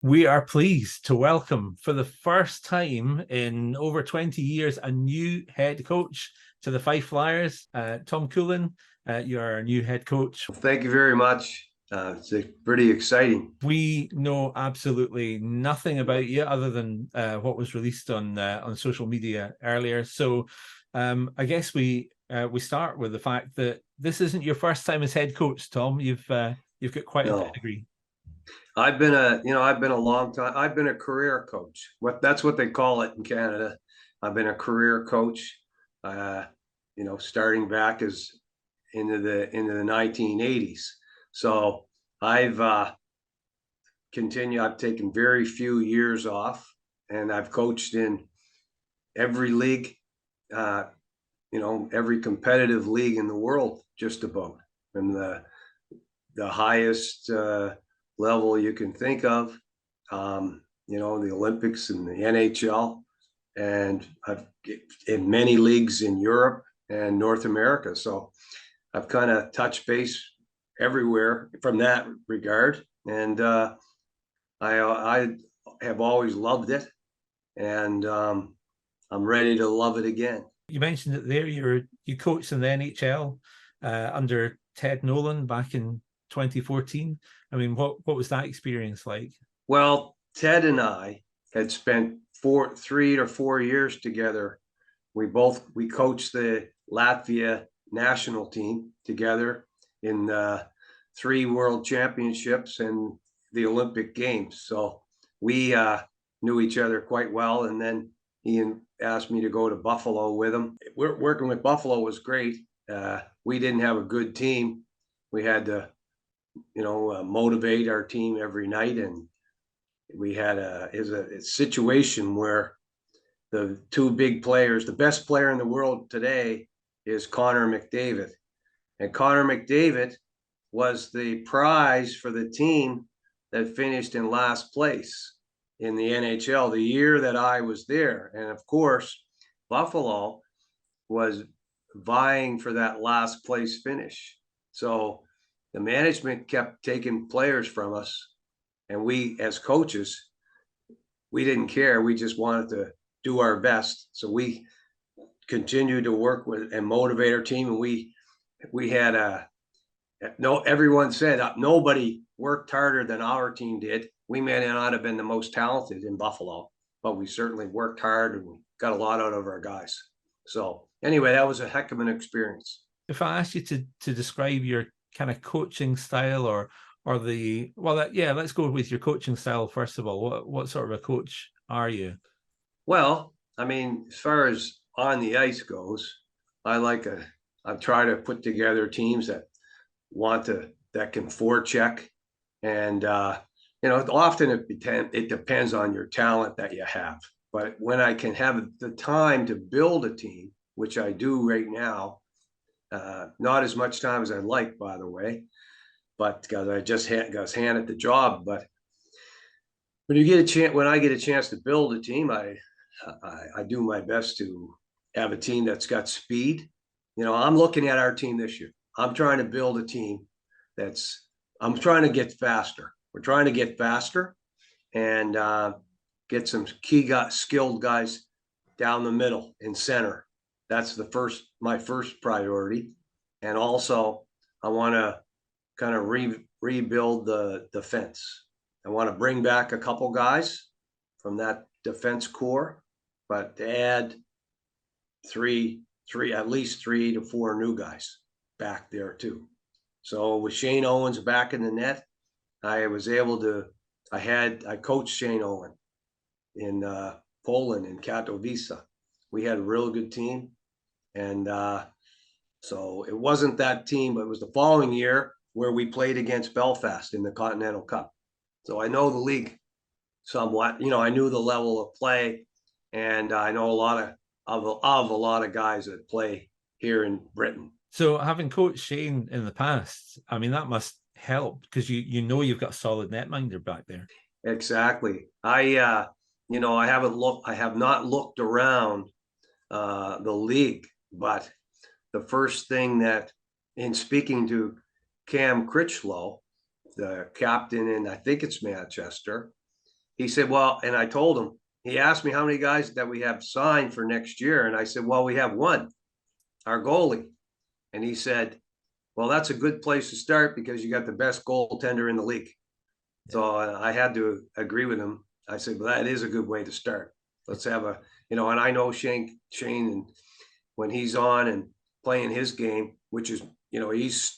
We are pleased to welcome for the first time in over 20 years a new head coach to the Fife Flyers, Tom Coolen. You're our new head coach. Thank you very much. It's pretty exciting. We know absolutely nothing about you other than what was released on social media earlier. So I guess we start with the fact that this isn't your first time as head coach, Tom. You've got quite a pedigree. I've been a long time. I've been a career coach. That's what they call it in Canada. I've been a career coach. Starting back as into the 1980s. So I've continued. I've taken very few years off, and I've coached in every league. Every competitive league in the world, just about, and the highest level you can think of, the Olympics and the NHL, and I've in many leagues in Europe and North America. So I've kind of touched base everywhere from that regard, and I have always loved it, and I'm ready to love it again. You mentioned it there. You coached in the NHL under Ted Nolan back in 2014. I mean, what was that experience like? Well, Ted and I had spent 3 or 4 years together. We coached the Latvia national team together in 3 world championships and the Olympic Games. So we knew each other quite well. And then he asked me to go to Buffalo with him. Working with Buffalo was great. We didn't have a good team. We had to motivate our team every night, and we had a situation where the 2 big players, the best player in the world today is Connor McDavid, and Connor McDavid was the prize for the team that finished in last place in the NHL the year that I was there. And of course, Buffalo was vying for that last place finish. So the management kept taking players from us, and we as coaches, we didn't care. We just wanted to do our best. So we continued to work with and motivate our team. And we had everyone said nobody worked harder than our team did. We may not have been the most talented in Buffalo, but we certainly worked hard and we got a lot out of our guys. So anyway, that was a heck of an experience. If I asked you to describe your kind of coaching style let's go with your coaching style first of all. What sort of a coach are you? Well, I mean, as far as on the ice goes, I try to put together teams that can forecheck, and often it depends on your talent that you have. But when I can have the time to build a team, which I do right now, not as much time as I'd like, by the way, but because I just got handed the job. But when I get a chance to build a team, I do my best to have a team that's got speed. I'm looking at our team this year. I'm trying to build a team I'm trying to get faster. We're trying to get faster and get some skilled guys down the middle in center. That's my first priority. And also I want to kind of rebuild the defense. I want to bring back a couple guys from that defense core, but to add at least 3 to 4 new guys back there too. So with Shane Owens back in the net, I coached Shane Owen in Poland, in Katowice. We had a real good team. And so it wasn't that team, but it was the following year where we played against Belfast in the Continental Cup. So I know the league somewhat. I knew the level of play, and I know a lot of guys that play here in Britain. So having coached Shane in the past, I mean, that must help because you've got a solid netminder back there. Exactly. I have not looked around the league, but the first thing that, in speaking to Cam Critchlow, the captain in, I think it's Manchester, he said, well, and I told him, he asked me how many guys that we have signed for next year. And I said, well, we have one, our goalie. And he said, well, that's a good place to start because you got the best goaltender in the league. Yeah. So I had to agree with him. I said, well, that is a good way to start. Let's have a, and I know Shane, and when he's on and playing his game, which is, he's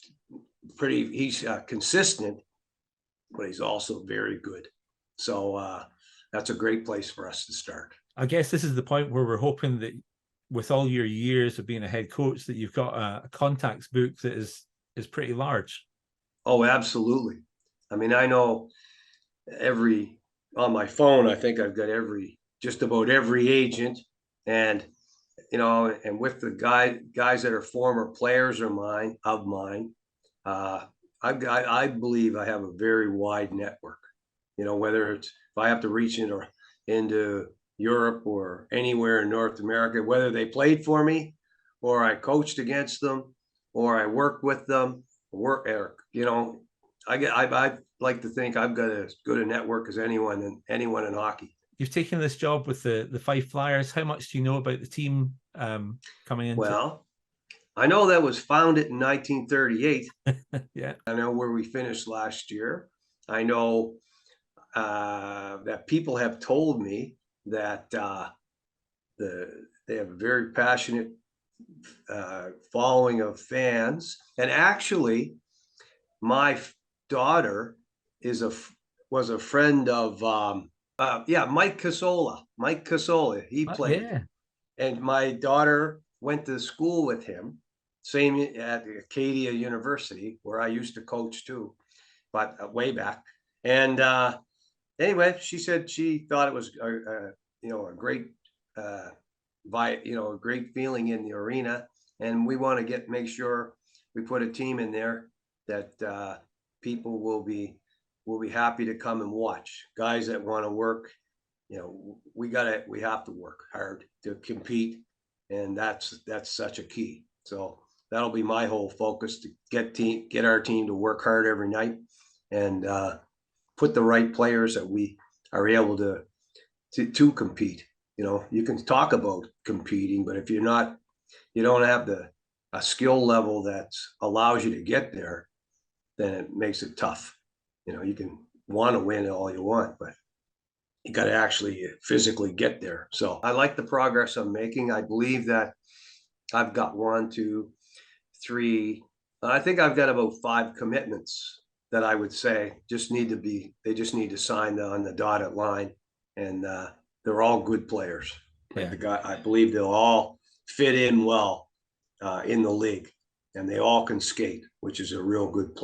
consistent, but he's also very good. So that's a great place for us to start. I guess this is the point where we're hoping that with all your years of being a head coach, that you've got a contacts book that is pretty large. Oh, absolutely. I mean, I know on my phone, I think I've got just about every agent, and and with the guys that are former players of mine, I believe I have a very wide network. Whether it's if I have to reach into Europe or anywhere in North America, whether they played for me, or I coached against them, or I worked with them, I like to think I've got as good a network as anyone in hockey. You've taken this job with the Fife Flyers. How much do you know about the team coming in? Well, I know that was founded in 1938. Yeah. I know where we finished last year. I know that people have told me that they have a very passionate following of fans. And actually, my daughter was a friend of Mike Casola. Mike Casola, he played. Yeah. And my daughter went to school with him, same at Acadia University, where I used to coach too, but way back. And anyway, she said she thought it was a great a great feeling in the arena, and we want to make sure we put a team in there that people will be happy to come and watch. Guys that want to work, we have to work hard to compete, and that's such a key. So that'll be my whole focus, to get our team to work hard every night and put the right players that we are able to compete. You can talk about competing, but if you don't have a skill level that allows you to get there, then it makes it tough. You can want to win all you want, but you got to actually physically get there. So I like the progress I'm making. I believe that I've got 1, 2, 3. I think I've got about 5 commitments that I would say they just need to sign on the dotted line, and they're all good players. Yeah. I believe they'll all fit in well in the league, and they all can skate, which is a really good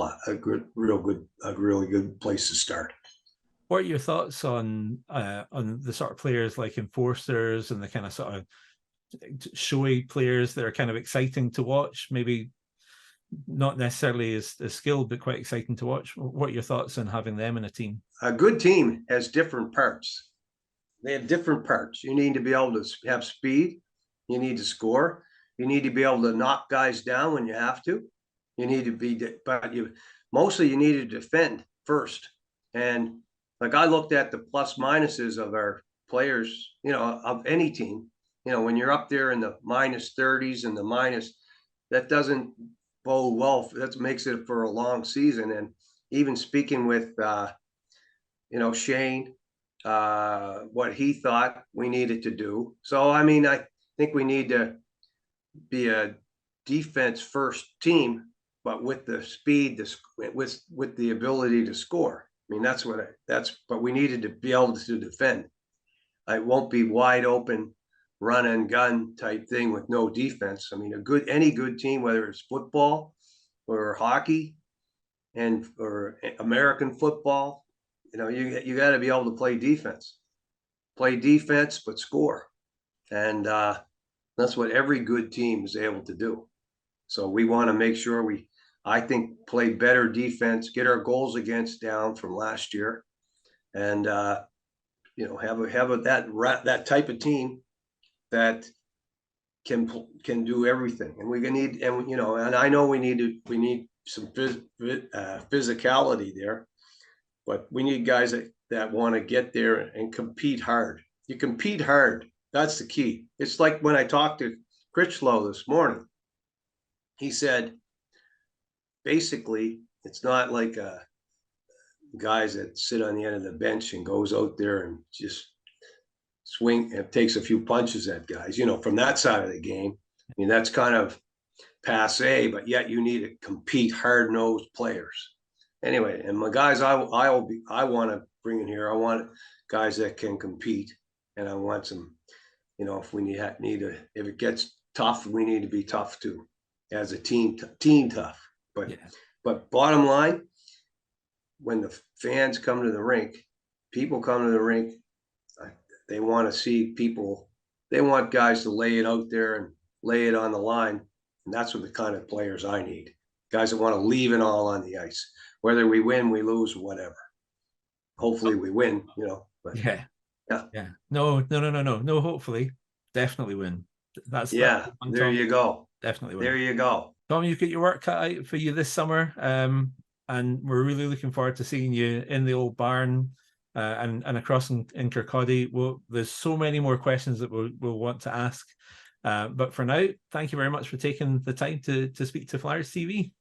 place to start. What are your thoughts on the sort of players like enforcers and the kind of sort of showy players that are kind of exciting to watch? Maybe not necessarily as skilled, but quite exciting to watch. What are your thoughts on having them in a team? A good team has different parts. They have different parts. You need to be able to have speed. You need to score. You need to be able to knock guys down when you have to. You need to mostly you need to defend first. And like I looked at the plus minuses of our players, of any team. When you're up there in the minus 30s and the minus, that doesn't bode well. That makes it for a long season. And even speaking with, Shane, what he thought we needed to do. So, I mean, I think we need to be a defense first team, but with the speed, with the ability to score. I mean, but we needed to be able to defend. It won't be wide open run and gun type thing with no defense. I mean, any good team, whether it's football or hockey or American football, you got to be able to play defense, but score. And that's what every good team is able to do. So we want to make sure I think, play better defense, get our goals against down from last year, and have that type of team that can do everything. And and I know we need some physicality there, but we need guys that that want to get there and compete hard. You compete hard. That's the key. It's like when I talked to Critchlow this morning, he said, basically, it's not like guys that sit on the end of the bench and goes out there and just swing and takes a few punches at guys, you know, from that side of the game. I mean, that's kind of passe, but yet you need to compete hard-nosed players. Anyway, and my guys, I want to bring in here. I want guys that can compete, and I want some, you know, if we need to, if it gets tough, we need to be tough too, as a team tough. But but bottom line, when the fans come to the rink, people come to the rink, they want to see people. They want guys to lay it out there and lay it on the line, and that's what the kind of players I need. Guys that want to leave it all on the ice, whether we win, we lose, whatever. Hopefully, we win. You know. But, yeah. No. Hopefully, definitely win. That's there Tom. You go. Definitely win. There you go. Tom, you've got your work cut out for you this summer, and we're really looking forward to seeing you in the old barn and across in Kirkcaldy. There's so many more questions that we'll want to ask. But for now, thank you very much for taking the time to speak to Flyers TV.